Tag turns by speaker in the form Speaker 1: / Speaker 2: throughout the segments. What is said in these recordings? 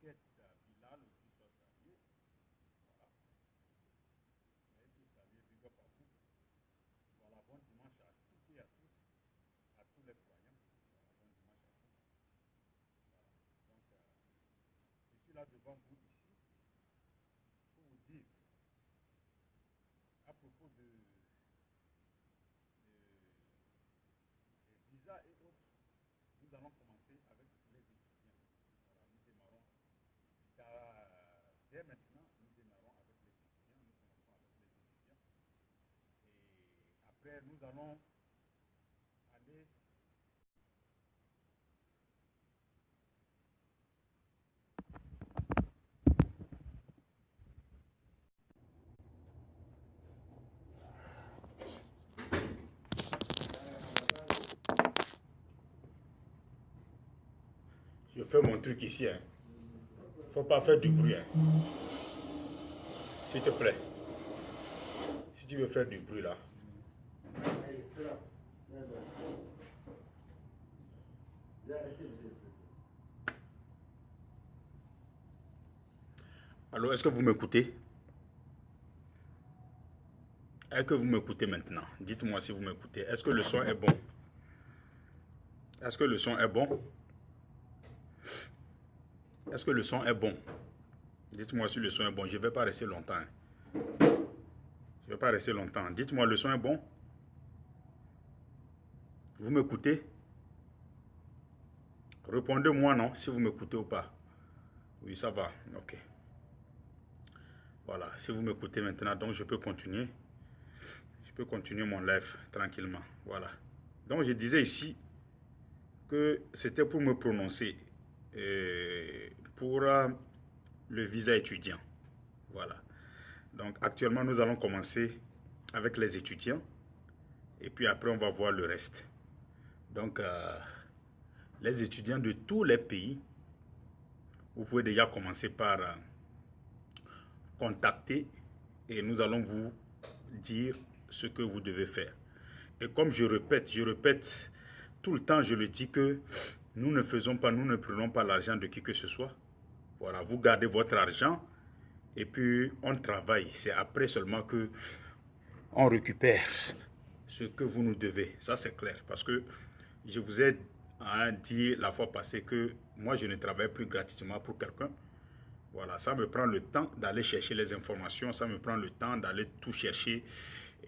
Speaker 1: Kouket, Bilal aussi soit salué. Voilà. Mais tout salué, big up à vous. Voilà, bon dimanche à toutes et à tous les croyants. Voilà, bon dimanche à tous. Voilà. Donc, je suis là devant vous ici pour vous dire à propos des visas et autres. Nous allons commencer avec les étudiants. Voilà, nous démarrons dès maintenant, nous démarrons avec les étudiants, nous commençons avec les étudiants. Et après, nous allons aller. Je fais mon truc ici, hein. Faut pas faire du bruit, hein. S'il te plaît. Si tu veux faire du bruit là. Alors, est-ce que vous m'écoutez? Est-ce que vous m'écoutez maintenant? Dites-moi si vous m'écoutez. Est-ce que le son est bon? Est-ce que le son est bon? Est-ce que le son est bon? Dites-moi si le son est bon. Je ne vais pas rester longtemps, hein. Je ne vais pas rester longtemps. Dites-moi, le son est bon? Vous m'écoutez? Répondez-moi non, si vous m'écoutez ou pas. Oui, ça va. Ok. Voilà, si vous m'écoutez maintenant, donc je peux continuer. Je peux continuer mon live tranquillement. Voilà. Donc je disais ici que c'était pour me prononcer pour le visa étudiant. Voilà. Donc actuellement, nous allons commencer avec les étudiants. Et puis après, on va voir le reste. Donc, les étudiants de tous les pays, vous pouvez déjà commencer par contacter et nous allons vous dire ce que vous devez faire. Et comme je répète tout le temps, je le dis que nous ne faisons pas, nous ne prenons pas l'argent de qui que ce soit. Voilà, vous gardez votre argent et puis on travaille. C'est après seulement que on récupère ce que vous nous devez. Ça, c'est clair. Parce que je vous ai dit la fois passée que moi, je ne travaille plus gratuitement pour quelqu'un. Voilà, ça me prend le temps d'aller chercher les informations. Ça me prend le temps d'aller tout chercher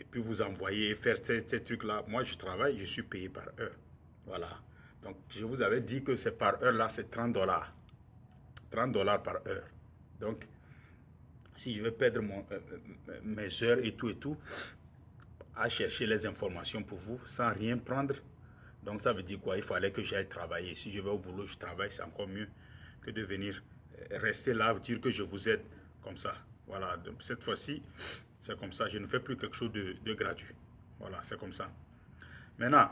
Speaker 1: et puis vous envoyer, faire ces trucs-là. Moi, je travaille, je suis payé par heure. Voilà. Donc, je vous avais dit que c'est par heure, là, c'est 30 dollars. 30 dollars par heure. Donc, si je vais perdre mes heures et tout, à chercher les informations pour vous sans rien prendre. Donc ça veut dire quoi? Il fallait que j'aille travailler. Si je vais au boulot, je travaille, c'est encore mieux que de venir rester là, dire que je vous aide comme ça. Voilà, donc cette fois-ci, c'est comme ça. Je ne fais plus quelque chose de gratuit. Voilà, c'est comme ça. Maintenant,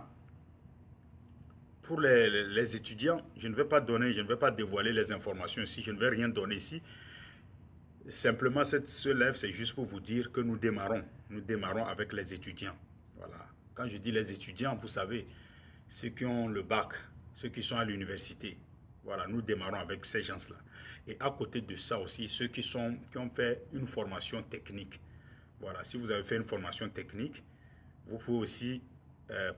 Speaker 1: pour les étudiants, je ne vais pas donner, je ne vais pas dévoiler les informations ici, je ne vais rien donner ici. Simplement, ce live, c'est juste pour vous dire que nous démarrons avec les étudiants. Voilà. Quand je dis les étudiants, vous savez, ceux qui ont le bac, ceux qui sont à l'université. Voilà, nous démarrons avec ces gens-là. Et à côté de ça aussi, ceux qui ont fait une formation technique. Voilà, si vous avez fait une formation technique, vous pouvez aussi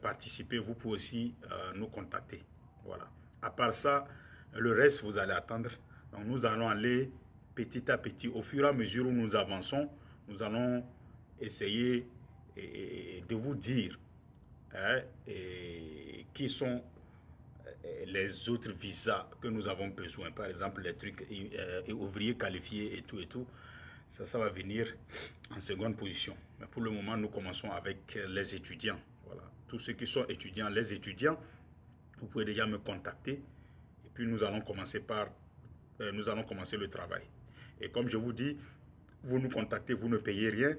Speaker 1: participer, vous pouvez aussi nous contacter. Voilà. À part ça, le reste, vous allez attendre. Donc, nous allons aller petit à petit. Au fur et à mesure où nous avançons, nous allons essayer de vous dire qui sont les autres visas que nous avons besoin. Par exemple, les trucs ouvriers qualifiés et tout. Ça va venir en seconde position. Mais pour le moment, nous commençons avec les étudiants. Voilà. Tous ceux qui sont étudiants, les étudiants, vous pouvez déjà me contacter. Et puis nous allons commencer le travail. Et comme je vous dis, vous nous contactez, vous ne payez rien.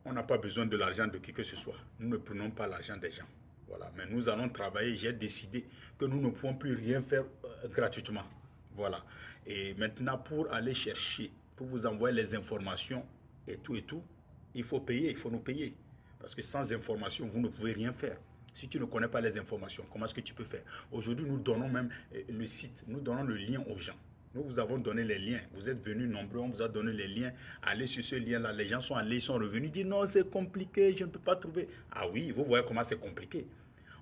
Speaker 1: On n'a pas besoin de l'argent de qui que ce soit. Nous ne prenons pas l'argent des gens. Voilà. Mais nous allons travailler. J'ai décidé que nous ne pouvons plus rien faire gratuitement. Voilà. Et maintenant, pour aller chercher, pour vous envoyer les informations et tout, il faut payer, il faut nous payer. Parce que sans information, vous ne pouvez rien faire. Si tu ne connais pas les informations, comment est-ce que tu peux faire? Aujourd'hui, nous donnons même le site, nous donnons le lien aux gens. Nous vous avons donné les liens. Vous êtes venus nombreux, on vous a donné les liens. Allez sur ce lien-là. Les gens sont allés, ils sont revenus. Ils disent non, c'est compliqué, je ne peux pas trouver. Ah oui, vous voyez comment c'est compliqué.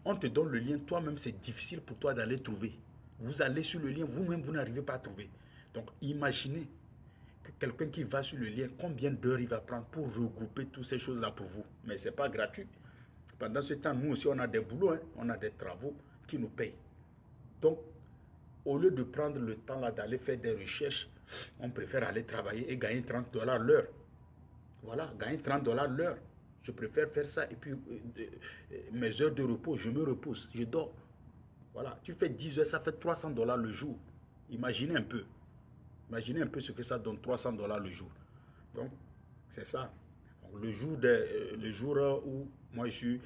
Speaker 1: On te donne le lien, toi-même, c'est difficile pour toi d'aller trouver. Vous allez sur le lien, vous-même, vous n'arrivez pas à trouver. Donc, imaginez que quelqu'un qui va sur le lien, combien d'heures il va prendre pour regrouper toutes ces choses-là pour vous. Mais ce n'est pas gratuit. Pendant ce temps, nous aussi, on a des boulots, hein, on a des travaux qui nous payent. Donc, au lieu de prendre le temps là d'aller faire des recherches, on préfère aller travailler et gagner 30 $ l'heure. Voilà, gagner 30 $ l'heure. Je préfère faire ça et puis mes heures de repos, je me repose, je dors. Voilà, tu fais 10 heures, ça fait 300 $ le jour. Imaginez un peu. Imaginez un peu ce que ça donne, 300 $ le jour. Donc, c'est ça. Donc, le jour où moi je suis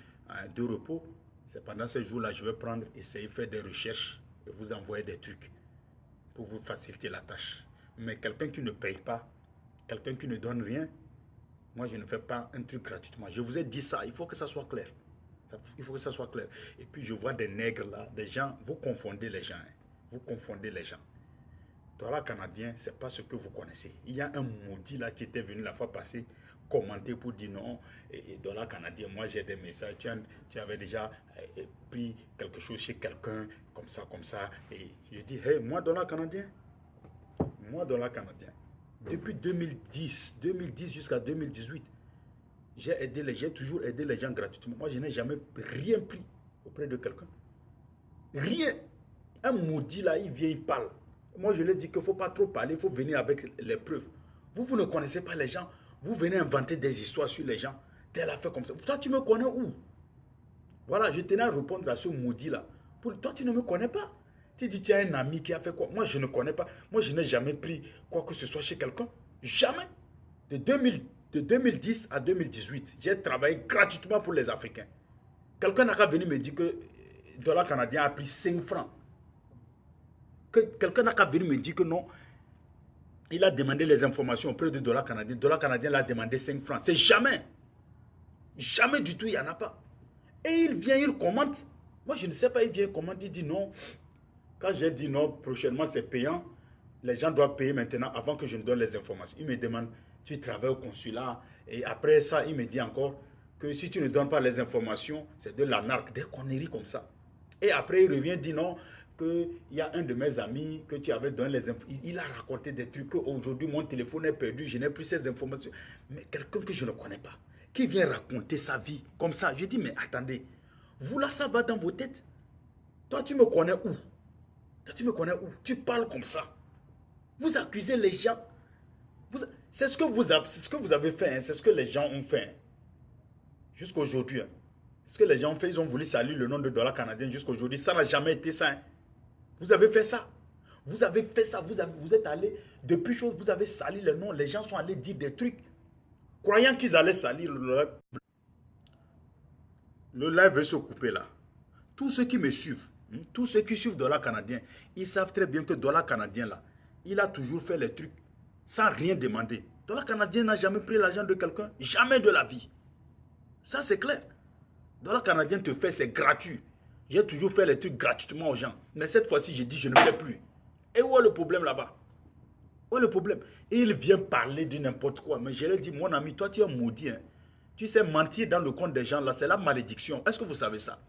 Speaker 1: de repos, c'est pendant ce jour-là, je vais prendre, essayer de faire des recherches et vous envoyer des trucs pour vous faciliter la tâche. Mais quelqu'un qui ne paye pas, quelqu'un qui ne donne rien, moi je ne fais pas un truc gratuitement. Je vous ai dit ça, il faut que ça soit clair. Il faut que ça soit clair. Et puis je vois des nègres là, des gens, vous confondez les gens. Hein. Vous confondez les gens. Dollar canadien, ce n'est pas ce que vous connaissez. Il y a un maudit là qui était venu la fois passée commenter pour dire non, et dollar canadien, moi j'ai des messages, tu avais déjà pris quelque chose chez quelqu'un, comme ça, et je dis, hey, moi dollar canadien, depuis 2010 jusqu'à 2018, j'ai toujours aidé les gens gratuitement. Moi je n'ai jamais rien pris auprès de quelqu'un, rien. Un maudit là, il vient, il parle. Moi je lui ai dit qu'il ne faut pas trop parler, il faut venir avec les preuves. Vous ne connaissez pas les gens. Vous venez inventer des histoires sur les gens. Tel a fait comme ça. Toi, tu me connais où? Voilà, je tenais à répondre à ce maudit-là. Toi, tu ne me connais pas. Tu dis, tu as un ami qui a fait quoi? Moi, je ne connais pas. Moi, je n'ai jamais pris quoi que ce soit chez quelqu'un. Jamais. De 2010 à 2018, j'ai travaillé gratuitement pour les Africains. Quelqu'un n'a qu'à venir me dire que le dollar canadien a pris 5 francs. Quelqu'un n'a qu'à venir me dire que non. Il a demandé les informations auprès du dollar canadien. Le dollar canadien l'a demandé 5 francs. C'est jamais. Jamais du tout, il n'y en a pas. Et il vient, il commente. Moi, je ne sais pas, il vient, commente, il dit non. Quand j'ai dit non, prochainement, c'est payant. Les gens doivent payer maintenant avant que je ne donne les informations. Il me demande, tu travailles au consulat. Et après ça, il me dit encore que si tu ne donnes pas les informations, c'est de l'arnaque, des conneries comme ça. Et après, il revient, dit non. Il y a un de mes amis que tu avais donné les informations. Il a raconté des trucs qu'aujourd'hui mon téléphone est perdu, je n'ai plus ces informations. Mais quelqu'un que je ne connais pas, qui vient raconter sa vie comme ça, je dis mais attendez, vous là ça va dans vos têtes. Toi tu me connais où? Toi tu me connais où? Tu parles comme ça. Vous accusez les gens. C'est ce que vous avez fait, hein, c'est ce que les gens ont fait. Hein, jusqu'à aujourd'hui. Hein. Ce que les gens ont fait, ils ont voulu saluer le nom de dollar canadien jusqu'à aujourd'hui. Ça n'a jamais été ça. Hein. Vous avez fait ça. Vous avez fait ça. Vous êtes allé, depuis chose, vous avez sali le nom. Les gens sont allés dire des trucs, croyant qu'ils allaient salir le live. Le live veut se couper là. Tous ceux qui me suivent, tous ceux qui suivent dollar canadien, ils savent très bien que dollar canadien là, il a toujours fait les trucs sans rien demander. Dollar canadien n'a jamais pris l'argent de quelqu'un. Jamais de la vie. Ça c'est clair. Dollar canadien te fait, c'est gratuit. J'ai toujours fait les trucs gratuitement aux gens. Mais cette fois-ci, j'ai dit, je ne fais plus. Et où est le problème là-bas? Où est le problème? Et il vient parler de n'importe quoi. Mais je lui ai dit, mon ami, toi, tu es maudit. Hein. Tu sais, mentir dans le compte des gens, là, c'est la malédiction. Est-ce que vous savez ça?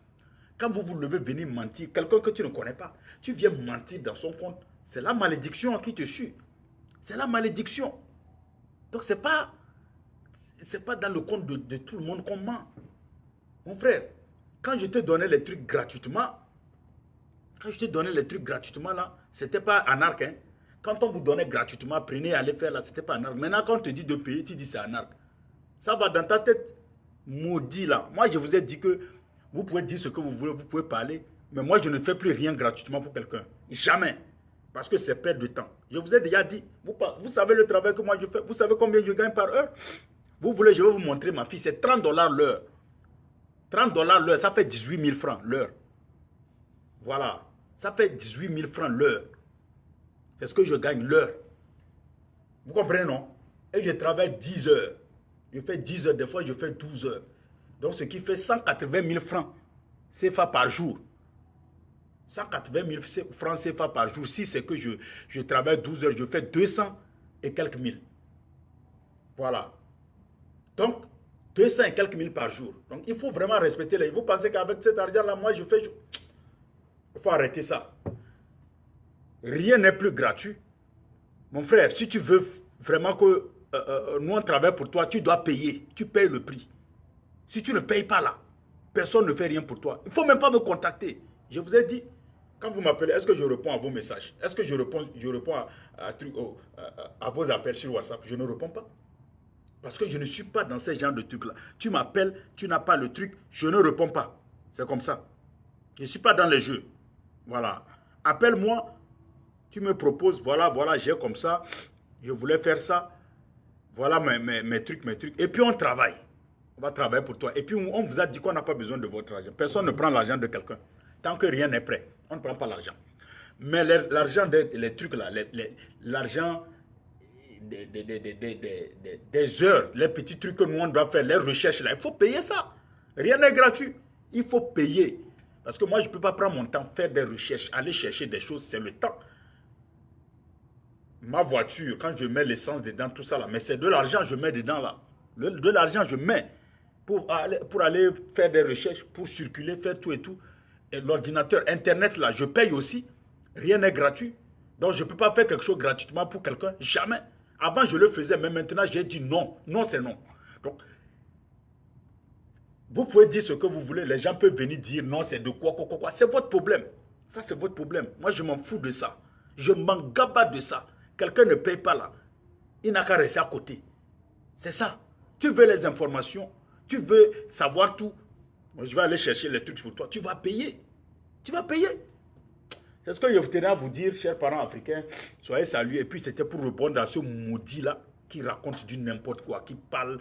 Speaker 1: Quand vous vous levez venir mentir, quelqu'un que tu ne connais pas, tu viens mentir dans son compte, c'est la malédiction qui te suit. C'est la malédiction. Donc, c'est pas dans le compte de tout le monde qu'on ment. Mon frère, quand je te donnais les trucs gratuitement, là, c'était pas anarque. Hein? Quand on vous donnait gratuitement, prenez, allez faire là, c'était pas anarque. Maintenant, quand on te dit de payer, tu dis c'est anarque. Ça va dans ta tête. Maudit là. Moi, je vous ai dit que vous pouvez dire ce que vous voulez, vous pouvez parler. Mais moi, je ne fais plus rien gratuitement pour quelqu'un. Jamais. Parce que c'est perdre de temps. Je vous ai déjà dit, vous savez le travail que moi je fais. Vous savez combien je gagne par heure? Vous voulez, je vais vous montrer ma fille. C'est 30 $ l'heure. 30 $ l'heure, ça fait 18 000 francs l'heure. Voilà. Ça fait 18 000 francs l'heure. C'est ce que je gagne l'heure. Vous comprenez, non? Et je travaille 10 heures. Je fais 10 heures, des fois je fais 12 heures. Donc ce qui fait 180 000 francs CFA par jour. 180 000 francs CFA par jour. Si c'est que je travaille 12 heures, je fais 200 et quelques mille. Voilà. Donc, 200 et quelques mille par jour. Donc, il faut vraiment respecter les... Vous pensez qu'avec cet argent-là, moi, je fais... Il faut arrêter ça. Rien n'est plus gratuit. Mon frère, si tu veux vraiment que nous, on travaille pour toi, tu dois payer. Tu payes le prix. Si tu ne payes pas là, personne ne fait rien pour toi. Il ne faut même pas me contacter. Je vous ai dit, quand vous m'appelez, est-ce que je réponds à vos messages? Est-ce que je réponds à vos appels sur WhatsApp? Je ne réponds pas. Parce que je ne suis pas dans ce genre de trucs-là. Tu m'appelles, tu n'as pas le truc, je ne réponds pas. C'est comme ça. Je ne suis pas dans les jeux. Voilà. Appelle-moi, tu me proposes, voilà, j'ai comme ça, je voulais faire ça. Voilà mes trucs. Et puis on travaille. On va travailler pour toi. Et puis on vous a dit qu'on n'a pas besoin de votre argent. Personne ne prend l'argent de quelqu'un. Tant que rien n'est prêt, on ne prend pas l'argent. Mais l'argent les trucs là, l'argent des heures, les petits trucs que nous on doit faire, les recherches là, il faut payer ça. Rien n'est gratuit. Il faut payer. Parce que moi, je ne peux pas prendre mon temps, faire des recherches, aller chercher des choses, c'est le temps. Ma voiture, quand je mets l'essence dedans, tout ça là, mais c'est de l'argent je mets dedans là. De l'argent je mets pour aller faire des recherches, pour circuler, faire tout et tout. Et l'ordinateur, Internet là, je paye aussi. Rien n'est gratuit. Donc je ne peux pas faire quelque chose gratuitement pour quelqu'un, jamais. Avant je le faisais, mais maintenant j'ai dit non. Non c'est non. Donc, vous pouvez dire ce que vous voulez, les gens peuvent venir dire non, c'est de quoi. C'est votre problème. Ça c'est votre problème. Moi je m'en fous de ça. Je m'en gabasse de ça. Quelqu'un ne paye pas là. Il n'a qu'à rester à côté. C'est ça. Tu veux les informations. Tu veux savoir tout. Moi, je vais aller chercher les trucs pour toi. Tu vas payer. Tu vas payer. C'est ce que je tenais à vous dire, chers parents africains. Soyez salués. Et puis, c'était pour répondre à ce maudit-là qui raconte du n'importe quoi, qui parle.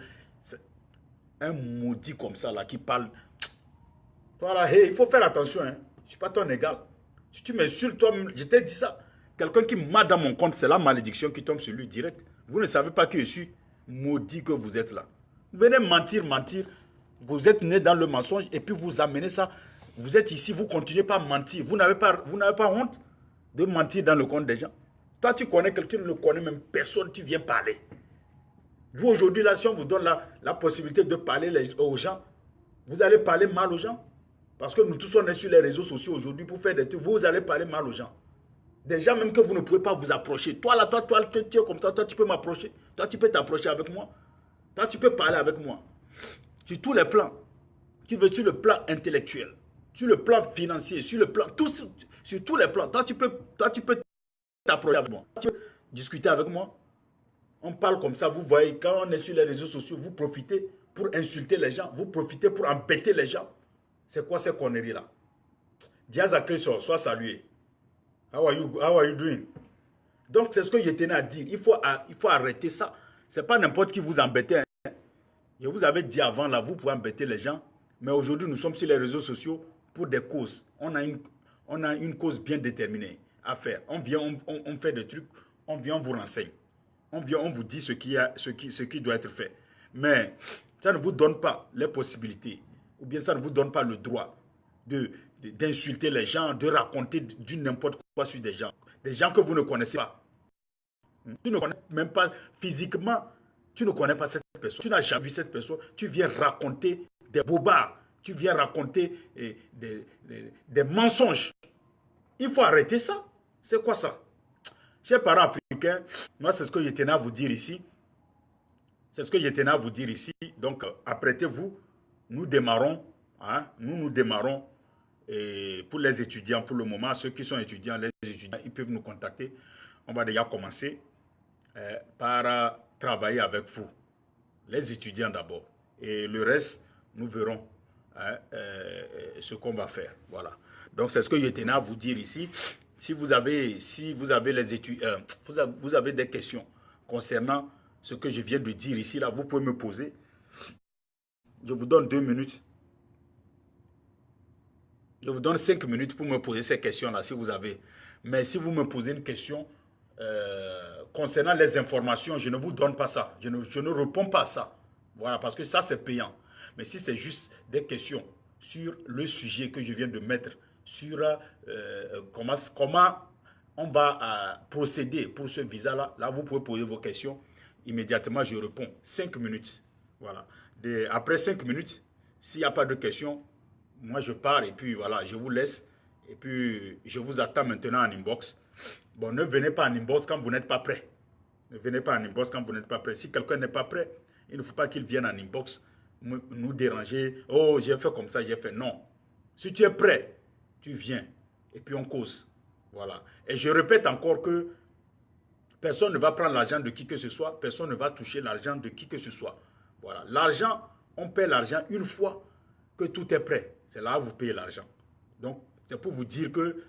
Speaker 1: Un maudit comme ça, là, qui parle. Toi, là, hey, il faut faire attention. Hein. Je ne suis pas ton égal. Si tu m'insultes, toi, je t'ai dit ça. Quelqu'un qui m'a dans mon compte, c'est la malédiction qui tombe sur lui direct. Vous ne savez pas qui je suis. Maudit que vous êtes là. Vous venez mentir. Vous êtes né dans le mensonge et puis vous amenez ça. Vous êtes ici, vous continuez pas à mentir. Vous n'avez pas honte de mentir dans le compte des gens. Toi, tu connais quelqu'un, tu ne le connais même personne, tu viens parler. Vous, aujourd'hui, là, si on vous donne la possibilité de parler aux gens, vous allez parler mal aux gens. Parce que nous tous, on est sur les réseaux sociaux aujourd'hui pour faire des trucs. Vous allez parler mal aux gens. Des gens même que vous ne pouvez pas vous approcher. Toi, là, toi, tu es comme toi, tu peux m'approcher. Toi, tu peux t'approcher avec moi. Toi, tu peux parler avec moi. Sur tous les plans. Tu veux sur le plan intellectuel, sur le plan financier, sur le plan, sur tous les plans. Toi, tu peux t'approcher avec moi. Tu peux discuter avec moi. On parle comme ça, vous voyez, quand on est sur les réseaux sociaux, vous profitez pour insulter les gens, vous profitez pour embêter les gens. C'est quoi ces conneries-là? Diaz Akriso, sois salué. How are you doing? Donc, c'est ce que je tenais à dire. Il faut arrêter ça. Ce n'est pas n'importe qui vous embête. Hein. Je vous avais dit avant, là, vous pouvez embêter les gens. Mais aujourd'hui, nous sommes sur les réseaux sociaux pour des causes. On a une cause bien déterminée à faire. On vient, on fait des trucs. On vient, on vous renseigne. On vient, on vous dit ce qui doit être fait. Mais ça ne vous donne pas les possibilités. Ou bien ça ne vous donne pas le droit d'insulter les gens, de raconter du n'importe quoi sur des gens. Des gens que vous ne connaissez pas. Tu ne connais même pas physiquement. Tu ne connais pas cette personne. Tu n'as jamais vu cette personne. Tu viens raconter des bobards. Tu viens raconter des mensonges. Il faut arrêter ça. C'est quoi ça? Chers parents africains, moi c'est ce que je tenais à vous dire ici. C'est ce que je tenais à vous dire ici. Donc apprêtez-vous. Nous démarrons. Hein, nous démarrons. Et pour les étudiants, pour le moment, ceux qui sont étudiants, les étudiants, ils peuvent nous contacter. On va déjà commencer par travailler avec vous. Les étudiants d'abord. Et le reste, nous verrons ce qu'on va faire. Voilà. Donc, c'est ce que je tenais à vous dire ici. Si vous avez les étudiants, vous avez des questions concernant ce que je viens de dire ici, là, vous pouvez me poser. Je vous donne 2 minutes. Je vous donne 5 minutes pour me poser ces questions-là, si vous avez. Mais si vous me posez une question concernant les informations, je ne vous donne pas ça. Je ne réponds pas à ça. Voilà, parce que ça, c'est payant. Mais si c'est juste des questions sur le sujet que je viens de mettre sur comment on va procéder pour ce visa-là. Là, vous pouvez poser vos questions. Immédiatement, je réponds. 5 minutes. Voilà. Après 5 minutes, s'il n'y a pas de questions, moi, je pars et puis voilà, je vous laisse. Et puis, je vous attends maintenant en inbox. Bon, ne venez pas en inbox quand vous n'êtes pas prêt. Ne venez pas en inbox quand vous n'êtes pas prêt. Si quelqu'un n'est pas prêt, il ne faut pas qu'il vienne en inbox nous déranger. Oh, j'ai fait comme ça, j'ai fait. Non. Si tu es prêt, tu viens. Et puis, on cause. Voilà. Et je répète encore que personne ne va prendre l'argent de qui que ce soit. Personne ne va toucher l'argent de qui que ce soit. Voilà. L'argent, on paie l'argent une fois que tout est prêt. C'est là où vous payez l'argent. Donc, c'est pour vous dire que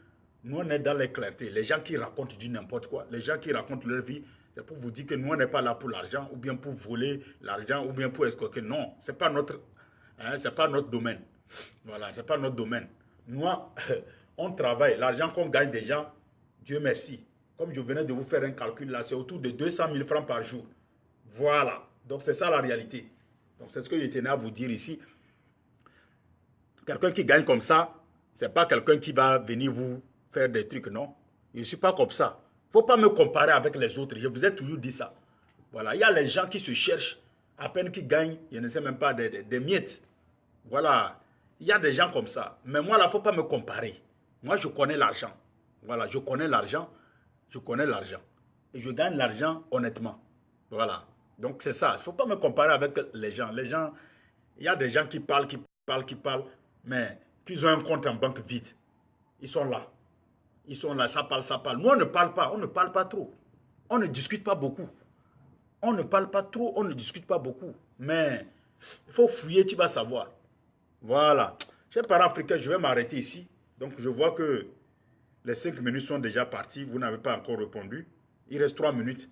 Speaker 1: nous, on est dans les clartés. Les gens qui racontent du n'importe quoi, les gens qui racontent leur vie, c'est pour vous dire que nous, on n'est pas là pour l'argent, ou bien pour voler l'argent, ou bien pour escroquer. Non, ce n'est pas notre domaine. Voilà, ce n'est pas notre domaine. Nous, on travaille. L'argent qu'on gagne déjà, Dieu merci. Comme je venais de vous faire un calcul là, c'est autour de 200 000 francs par jour. Voilà. Donc, c'est ça la réalité. Donc, c'est ce que je tenais à vous dire ici. Quelqu'un qui gagne comme ça, ce n'est pas quelqu'un qui va venir vous faire des trucs, non. Je ne suis pas comme ça. Il ne faut pas me comparer avec les autres. Je vous ai toujours dit ça. Voilà. Il y a les gens qui se cherchent, à peine qu'ils gagnent, je ne sais même pas, des miettes. Voilà. Il y a des gens comme ça. Mais moi, là, il ne faut pas me comparer. Moi, je connais l'argent. Voilà. Je connais l'argent. Je connais l'argent. Et je gagne l'argent honnêtement. Voilà. Donc, c'est ça. Il ne faut pas me comparer avec les gens. Les gens, il y a des gens qui parlent, mais qu'ils ont un compte en banque vide. Ils sont là. Ils sont là, ça parle. Nous, on ne parle pas trop. On ne discute pas beaucoup. On ne parle pas trop, on ne discute pas beaucoup. Mais il faut fouiller, tu vas savoir. Voilà. Chers parents africains, je vais m'arrêter ici. Donc, je vois que les 5 minutes sont déjà parties. Vous n'avez pas encore répondu. Il reste 3 minutes.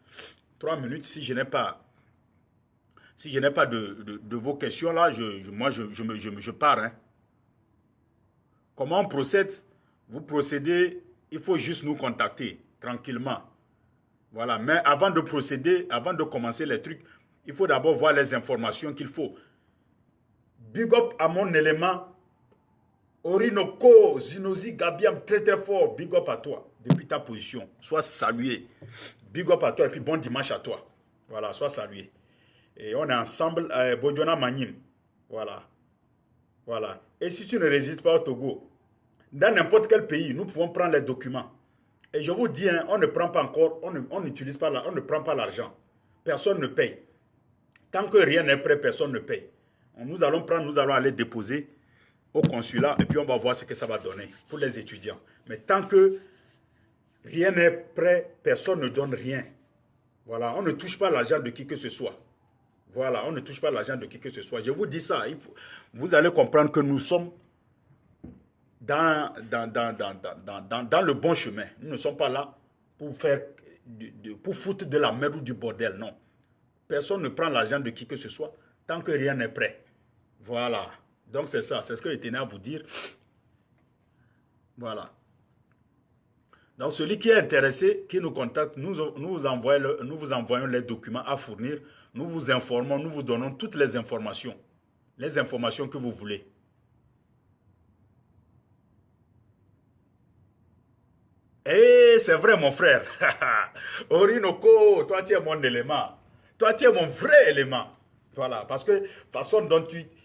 Speaker 1: 3 minutes, si je n'ai pas de vos questions là, moi, je pars. Hein. Comment on procède? Vous procédez, il faut juste nous contacter tranquillement. Voilà, mais avant de procéder, avant de commencer les trucs, il faut d'abord voir les informations qu'il faut. Big up à mon élément. Orinoco, Zinozi, Gabiam, très très fort. Big up à toi, depuis ta position. Sois salué. Big up à toi et puis bon dimanche à toi. Voilà, sois salué. Et on est ensemble, Bodjona Manim. Voilà. Voilà. Et si tu ne résides pas au Togo, dans n'importe quel pays, nous pouvons prendre les documents. Et je vous dis, hein, on ne prend pas encore, on n'utilise pas, on ne prend pas l'argent. Personne ne paye. Tant que rien n'est prêt, personne ne paye. Nous allons aller déposer au consulat et puis on va voir ce que ça va donner pour les étudiants. Mais tant que rien n'est prêt, personne ne donne rien. Voilà, on ne touche pas l'argent de qui que ce soit. Voilà, on ne touche pas l'argent de qui que ce soit. Je vous dis ça, vous allez comprendre que nous sommes dans le bon chemin. Nous ne sommes pas là pour pour foutre de la merde ou du bordel, non. Personne ne prend l'argent de qui que ce soit tant que rien n'est prêt. Voilà. Donc c'est ça, c'est ce que je tenais à vous dire. Voilà. Donc celui qui est intéressé, qui nous contacte, nous vous envoyons les documents à fournir. Nous vous informons, nous vous donnons toutes les informations que vous voulez. Eh, c'est vrai mon frère. Orinoco, toi tu es mon élément. Toi tu es mon vrai élément. Voilà, parce que la façon dont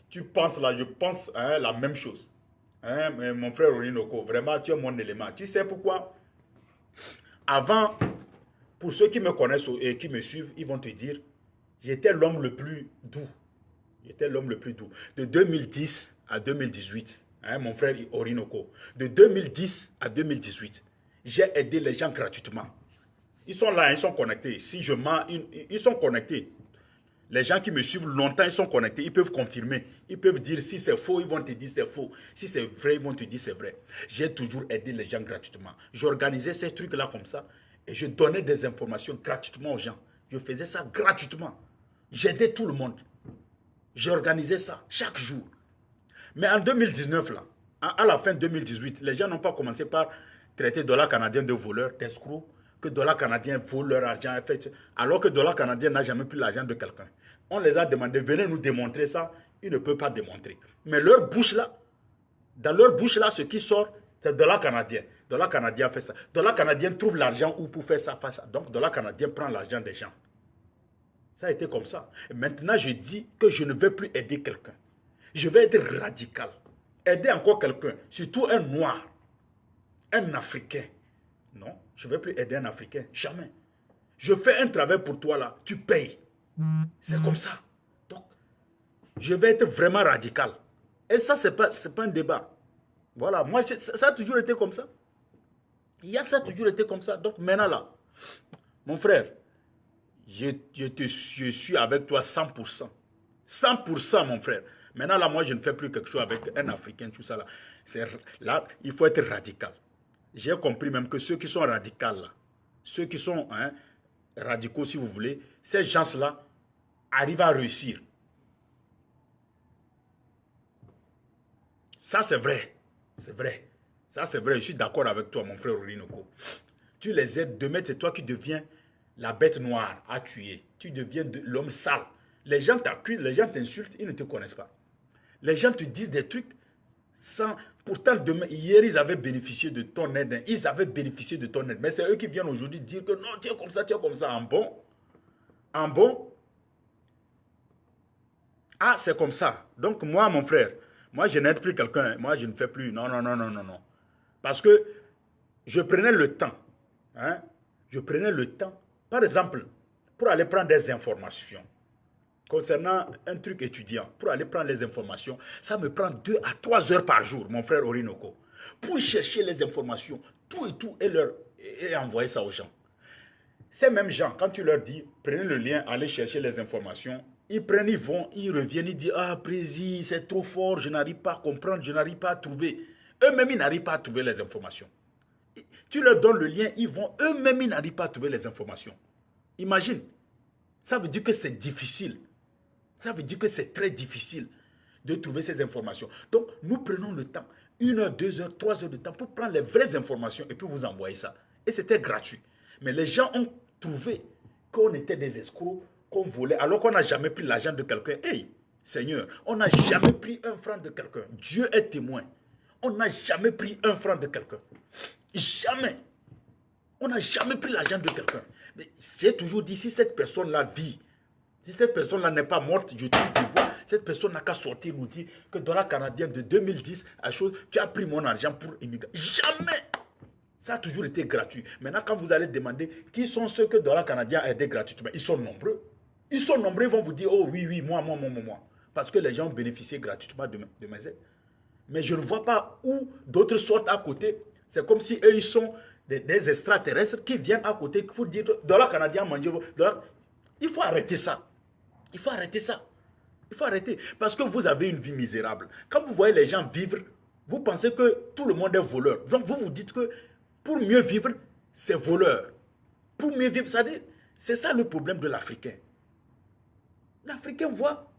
Speaker 1: tu penses là, je pense hein, la même chose. Hein, mais mon frère Orinoco, vraiment tu es mon élément. Tu sais pourquoi? Avant, pour ceux qui me connaissent et qui me suivent, ils vont te dire, j'étais l'homme le plus doux. J'étais l'homme le plus doux. De 2010 à 2018, hein, mon frère Orinoco, de 2010 à 2018, j'ai aidé les gens gratuitement. Ils sont là, ils sont connectés. Si je mens, ils sont connectés. Les gens qui me suivent longtemps, ils sont connectés. Ils peuvent confirmer. Ils peuvent dire si c'est faux, ils vont te dire c'est faux. Si c'est vrai, ils vont te dire c'est vrai. J'ai toujours aidé les gens gratuitement. J'organisais ces trucs-là comme ça. Et je donnais des informations gratuitement aux gens. Je faisais ça gratuitement. J'aidais tout le monde. J'organisais ça chaque jour. Mais en 2019, là, à la fin 2018, les gens n'ont pas commencé par traiter dollar canadien de voleurs, d'escrocs, que dollar canadien vole leur argent, alors que dollar canadien n'a jamais pris l'argent de quelqu'un. On les a demandé, venez nous démontrer ça. Ils ne peuvent pas démontrer. Mais leur bouche là, dans leur bouche là, ce qui sort, C'est dollar canadien. Dollar canadien fait ça. Dollar canadien trouve l'argent où pour faire ça, faire ça. Donc, dollar canadien prend l'argent des gens. Ça a été comme ça. Et maintenant, je dis que je ne vais plus aider quelqu'un. Je vais être radical. Aider encore quelqu'un, surtout un noir, un Africain. Non, je ne vais plus aider un Africain. Jamais. Je fais un travail pour toi là, tu payes. C'est comme ça. Donc, je vais être vraiment radical. Et ça, ce n'est pas un débat. Voilà, moi, ça a toujours été comme ça. Ça a toujours été comme ça. Donc, maintenant là, mon frère, je suis avec toi 100%. 100%, mon frère. Maintenant là, moi, je ne fais plus quelque chose avec un Africain, tout ça là. Là, il faut être radical. J'ai compris même que ceux qui sont radicaux là, ceux qui sont radicaux, si vous voulez, ces gens-là arrivent à réussir. Ça, c'est vrai. C'est vrai. Ça, c'est vrai. Je suis d'accord avec toi, mon frère Orinoco. Tu les aides. Demain, c'est toi qui deviens la bête noire à tuer. Tu deviens l'homme sale. Les gens t'accusent, les gens t'insultent, ils ne te connaissent pas. Les gens te disent des trucs sans... Pourtant, demain, hier, ils avaient bénéficié de ton aide. Hein. Ils avaient bénéficié de ton aide. Mais c'est eux qui viennent aujourd'hui dire que non, tu es comme ça, tu es comme ça. En bon? En bon? Ah, c'est comme ça. Donc, moi, mon frère, moi, je n'aide plus quelqu'un. Hein. Moi, je ne fais plus. Non, non, non, non, non, non. Parce que je prenais le temps. Hein? Je prenais le temps. Par exemple, pour aller prendre des informations. Concernant un truc étudiant, pour aller prendre les informations, ça me prend 2 à 3 heures par jour, mon frère Orinoco. Pour chercher les informations, tout et tout, et envoyer ça aux gens. Ces mêmes gens, quand tu leur dis, prenez le lien, allez chercher les informations, ils prennent, ils vont, ils reviennent, ils disent, ah, président, c'est trop fort, je n'arrive pas à comprendre, je n'arrive pas à trouver. Eux-mêmes, ils n'arrivent pas à trouver les informations. Tu leur donnes le lien, ils vont, eux-mêmes, ils n'arrivent pas à trouver les informations. Imagine, ça veut dire que c'est difficile. Ça veut dire que c'est très difficile de trouver ces informations. Donc, nous prenons le temps, 1 heure, 2 heures, 3 heures de temps pour prendre les vraies informations et puis vous envoyer ça. Et c'était gratuit. Mais les gens ont trouvé qu'on était des escrocs, qu'on volait, alors qu'on n'a jamais pris l'argent de quelqu'un. Hey, Seigneur, on n'a jamais pris 1 franc de quelqu'un. Dieu est témoin. On n'a jamais pris 1 franc de quelqu'un. Jamais. On n'a jamais pris l'argent de quelqu'un. Mais j'ai toujours dit, si cette personne-là vit, si cette personne-là n'est pas morte, je touche du bois, cette personne n'a qu'à sortir nous dire que dans la Canadienne de 2010, à chose, tu as pris mon argent pour immigrer. Jamais! Ça a toujours été gratuit. Maintenant, quand vous allez demander qui sont ceux que dans la Canadienne a aidé gratuitement, ils sont nombreux. Ils sont nombreux, ils vont vous dire, oh oui, oui, moi. Parce que les gens ont bénéficié gratuitement de mes aides. Mais je ne vois pas où d'autres sortent à côté. C'est comme si eux, ils sont des extraterrestres qui viennent à côté pour dire, dans la Canadienne, mangez. Il faut arrêter ça. Il faut arrêter ça. Il faut arrêter. Parce que vous avez une vie misérable. Quand vous voyez les gens vivre, vous pensez que tout le monde est voleur. Donc vous vous dites que pour mieux vivre, c'est voleur. Pour mieux vivre, c'est ça le problème de l'Africain. L'Africain voit.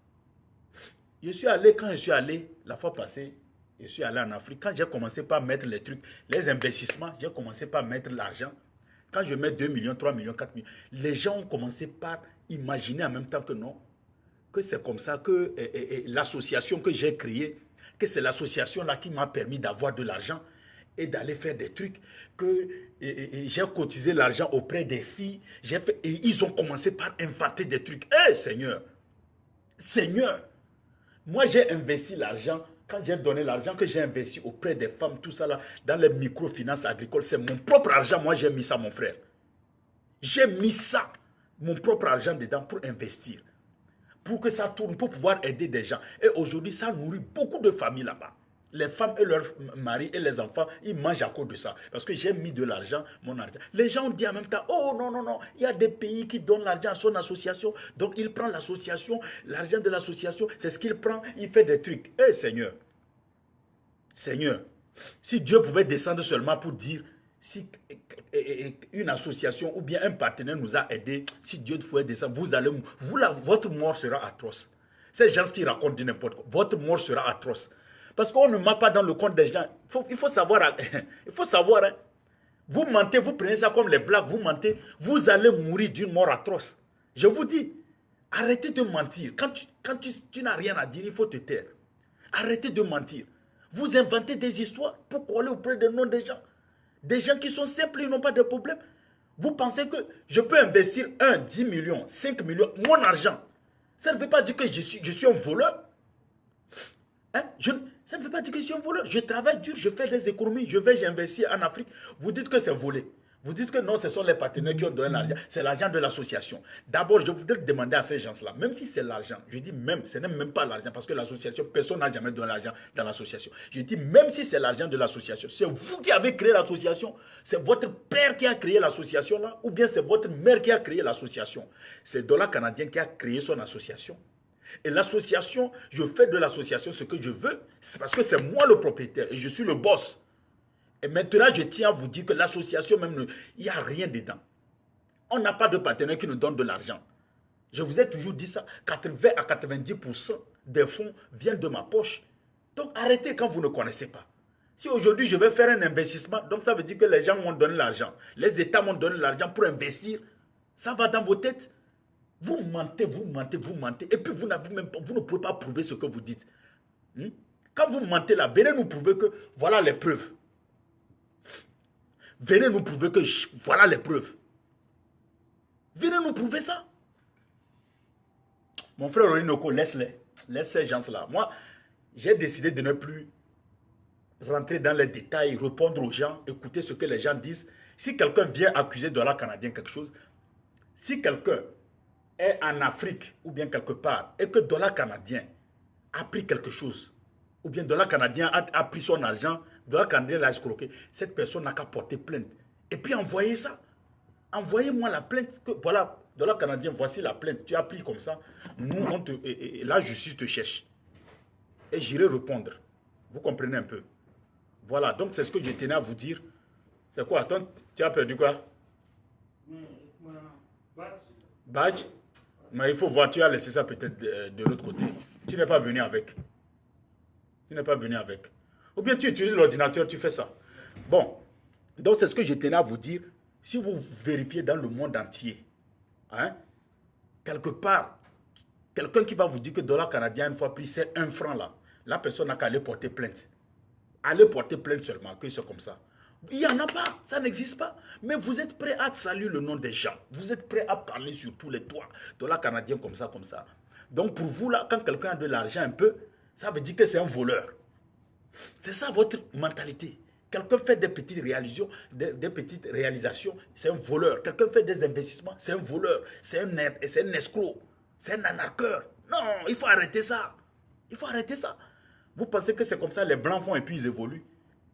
Speaker 1: Quand je suis allé, la fois passée, je suis allé en Afrique. Quand j'ai commencé par mettre les trucs, les investissements, j'ai commencé par mettre l'argent. Quand je mets 2 millions, 3 millions, 4 millions, les gens ont commencé par imaginer en même temps que non, que c'est comme ça que l'association que j'ai créée, que c'est l'association là qui m'a permis d'avoir de l'argent et d'aller faire des trucs, que j'ai cotisé l'argent auprès des filles, et ils ont commencé par inventer des trucs. Eh Seigneur, Seigneur, moi j'ai investi l'argent, quand j'ai donné l'argent que j'ai investi auprès des femmes, tout ça là, dans les microfinances agricoles, c'est mon propre argent, moi j'ai mis ça mon frère. J'ai mis ça, mon propre argent dedans pour investir. Pour que ça tourne, pour pouvoir aider des gens. Et aujourd'hui, ça nourrit beaucoup de familles là-bas. Les femmes et leurs maris et les enfants, ils mangent à cause de ça. Parce que j'ai mis de l'argent, mon argent. Les gens ont dit en même temps, oh non, non, non, il y a des pays qui donnent l'argent à son association. Donc il prend l'association, l'argent de l'association, c'est ce qu'il prend, il fait des trucs. Eh Seigneur, Seigneur, si Dieu pouvait descendre seulement pour dire, si une association ou bien un partenaire nous a aidés, si Dieu pouvait descendre, votre mort sera atroce. Ces gens qui racontent n'importe quoi, votre mort sera atroce. Parce qu'on ne ment pas dans le compte des gens. Il faut savoir, il faut savoir, hein. Vous mentez, vous prenez ça comme les blagues, vous mentez, vous allez mourir d'une mort atroce. Je vous dis, arrêtez de mentir. Quand tu n'as rien à dire, il faut te taire. Arrêtez de mentir.
Speaker 2: Vous inventez des histoires pour coller auprès des noms des gens. Des gens qui sont simples, ils n'ont pas de problème. Vous pensez que je peux investir 1, 10 millions, 5 millions, mon argent. Ça ne veut pas dire que je suis un voleur. Hein? Ça ne veut pas dire que je suis un voleur. Je travaille dur, je fais des économies, j'investis en Afrique. Vous dites que c'est volé. Vous dites que non, ce sont les partenaires qui ont donné l'argent. C'est l'argent de l'association. D'abord, je voudrais demander à ces gens-là, même si c'est l'argent, je dis même, ce n'est même pas l'argent, parce que l'association, personne n'a jamais donné l'argent dans l'association. Je dis même si c'est l'argent de l'association, c'est vous qui avez créé l'association, c'est votre père qui a créé l'association là, ou bien c'est votre mère qui a créé l'association. C'est Dollar Canadien qui a créé son association. Et l'association, je fais de l'association ce que je veux, c'est parce que c'est moi le propriétaire et je suis le boss. Et maintenant, je tiens à vous dire que l'association même, il n'y a rien dedans. On n'a pas de partenaire qui nous donne de l'argent. Je vous ai toujours dit ça, 80 à 90% des fonds viennent de ma poche. Donc arrêtez quand vous ne connaissez pas. Si aujourd'hui je vais faire un investissement, donc ça veut dire que les gens m'ont donné l'argent. Les États m'ont donné l'argent pour investir. Ça va dans vos têtes. Vous mentez, vous mentez, vous mentez. Et puis vous ne pouvez pas prouver ce que vous dites. Quand vous mentez là, venez nous prouver que voilà les preuves. Venez nous prouver que voilà les preuves. Venez nous prouver ça. Mon frère Orinoko, laisse-les. Laisse ces gens-là. Moi, j'ai décidé de ne plus rentrer dans les détails, répondre aux gens, écouter ce que les gens disent. Si quelqu'un vient accuser Dollar Canadien quelque chose, si quelqu'un est en Afrique ou bien quelque part et que Dollar Canadien a pris quelque chose, ou bien Dollar Canadien a pris son argent, Dollar Canadien l'a escroqué, cette personne n'a qu'à porter plainte. Et puis envoyez ça. Envoyez-moi la plainte. Que, voilà, Dollar Canadien, voici la plainte. Tu as pris comme ça. Nous, la justice te cherche. Et j'irai répondre. Vous comprenez un peu. Voilà, donc c'est ce que je tenais à vous dire. C'est quoi? Attends, tu as perdu quoi? Badge? Mais il faut voir, tu as laissé ça peut-être de l'autre côté. Tu n'es pas venu avec. Tu n'es pas venu avec. Ou bien tu utilises l'ordinateur, tu fais ça. Bon, donc c'est ce que je tenais à vous dire. Si vous vérifiez dans le monde entier, hein, quelque part, quelqu'un qui va vous dire que Dollar Canadien, une fois pris, c'est 1 franc là, la personne n'a qu'à aller porter plainte. Allez porter plainte seulement, que c'est comme ça. Il n'y en a pas, ça n'existe pas. Mais vous êtes prêt à saluer le nom des gens. Vous êtes prêt à parler sur tous les toits. Dollar Canadien comme ça, comme ça. Donc pour vous là, quand quelqu'un a de l'argent un peu, ça veut dire que c'est un voleur. C'est ça votre mentalité. Quelqu'un fait des petites réalisations, c'est un voleur. Quelqu'un fait des investissements, c'est un voleur. C'est un escroc. C'est un arnaqueur. Non, il faut arrêter ça. Il faut arrêter ça. Vous pensez que c'est comme ça, les blancs font et puis ils évoluent.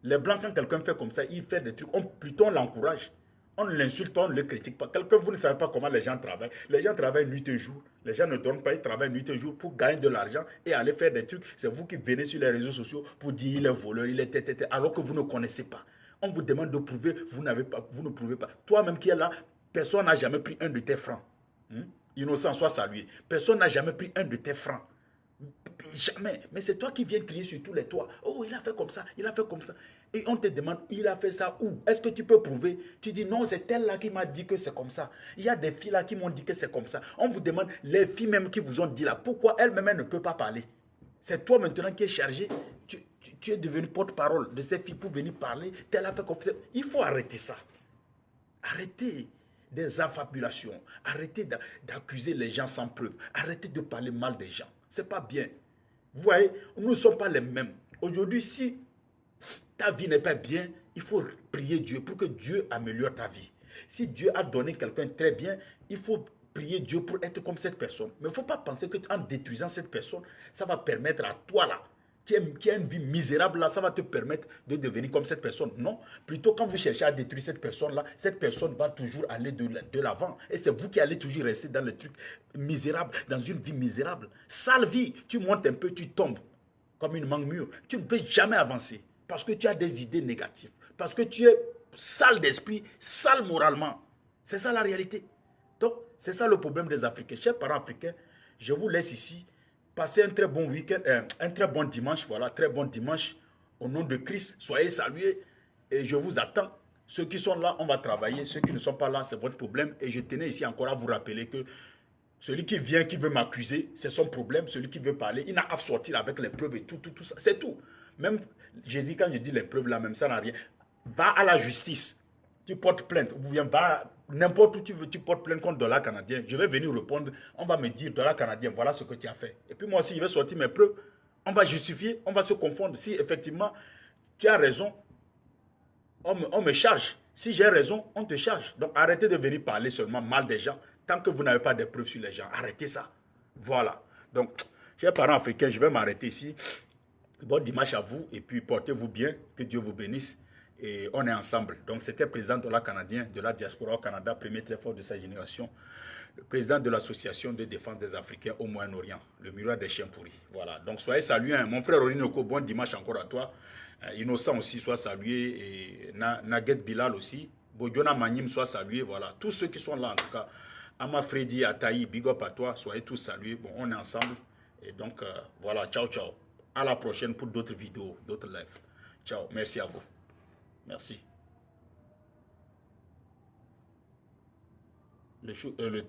Speaker 2: Les blancs, quand quelqu'un fait comme ça, il fait des trucs, plutôt on l'encourage. On ne l'insulte pas, on ne le critique pas. Quelqu'un, vous ne savez pas comment les gens travaillent. Les gens travaillent nuit et jour. Les gens ne dorment pas, ils travaillent nuit et jour pour gagner de l'argent et aller faire des trucs. C'est vous qui venez sur les réseaux sociaux pour dire il est voleur, il est tête, alors que vous ne connaissez pas. On vous demande de prouver, vous ne prouvez pas. Toi-même qui es là, personne n'a jamais pris un de tes francs. Innocent, soit salué. Personne n'a jamais pris un de tes francs. Jamais. Mais c'est toi qui viens crier sur tous les toits. Oh, il a fait comme ça, il a fait comme ça. Et on te demande, il a fait ça où? Est-ce que tu peux prouver? Tu dis, non, c'est elle là qui m'a dit que c'est comme ça. Il y a des filles là qui m'ont dit que c'est comme ça. On vous demande, les filles même qui vous ont dit là, pourquoi elles-mêmes ne peuvent pas parler? C'est toi maintenant qui es chargé. Tu es devenu porte-parole de ces filles pour venir parler. Telle a fait comme ça. Il faut arrêter ça. Arrêtez des affabulations. Arrêtez d'accuser les gens sans preuve. Arrêtez de parler mal des gens. C'est pas bien. Vous voyez, nous ne sommes pas les mêmes. Aujourd'hui, si ta vie n'est pas bien, il faut prier Dieu pour que Dieu améliore ta vie. Si Dieu a donné quelqu'un très bien, il faut prier Dieu pour être comme cette personne. Mais il ne faut pas penser qu'en détruisant cette personne, ça va permettre à toi là, qui a une vie misérable là, ça va te permettre de devenir comme cette personne. Non, plutôt quand vous cherchez à détruire cette personne là, cette personne va toujours aller de l'avant. Et c'est vous qui allez toujours rester dans le truc misérable, dans une vie misérable. Sale vie, tu montes un peu, tu tombes comme une mangue mûre. Tu ne peux jamais avancer parce que tu as des idées négatives, parce que tu es sale d'esprit, sale moralement. C'est ça la réalité. Donc, c'est ça le problème des Africains. Chers parents africains, je vous laisse ici. Passez un très bon week-end, un très bon dimanche. Voilà, très bon dimanche. Au nom de Christ, soyez salués. Et je vous attends. Ceux qui sont là, on va travailler. Ceux qui ne sont pas là, c'est votre problème. Et je tenais ici encore à vous rappeler que celui qui vient, qui veut m'accuser, c'est son problème. Celui qui veut parler, il n'a qu'à sortir avec les preuves et tout ça. C'est tout. Même, quand je dis les preuves là, même ça n'a rien. Va à la justice. Tu portes plainte. Ou bien va n'importe où tu veux, tu portes plainte contre dollar canadien. Je vais venir répondre. On va me dire, dollar canadien, voilà ce que tu as fait. Et puis moi aussi, je vais sortir mes preuves. On va justifier, on va se confondre. Si effectivement tu as raison, on me charge. Si j'ai raison, on te charge. Donc arrêtez de venir parler seulement mal des gens. Tant que vous n'avez pas de preuves sur les gens, arrêtez ça. Voilà. Donc, chers parents africains, je vais m'arrêter ici. Bon dimanche à vous et puis portez-vous bien. Que Dieu vous bénisse. Et on est ensemble. Donc c'était le président de la Canadien, de la diaspora au Canada, premier très fort de sa génération. Le président de l'association de défense des Africains au Moyen-Orient, le miroir des chiens pourris. Voilà, donc soyez salués. Hein. Mon frère Orinoko, bon dimanche encore à toi. Innocent aussi, soit salué. Et Naguet Bilal aussi. Bodjona Manim, soit salué. Voilà, tous ceux qui sont là en tout cas. Ama Freddy, Ataï, big up à toi. Soyez tous salués. Bon, on est ensemble. Et donc, voilà, ciao, ciao. À la prochaine pour d'autres vidéos, d'autres lives. Ciao, merci à vous. Merci. Le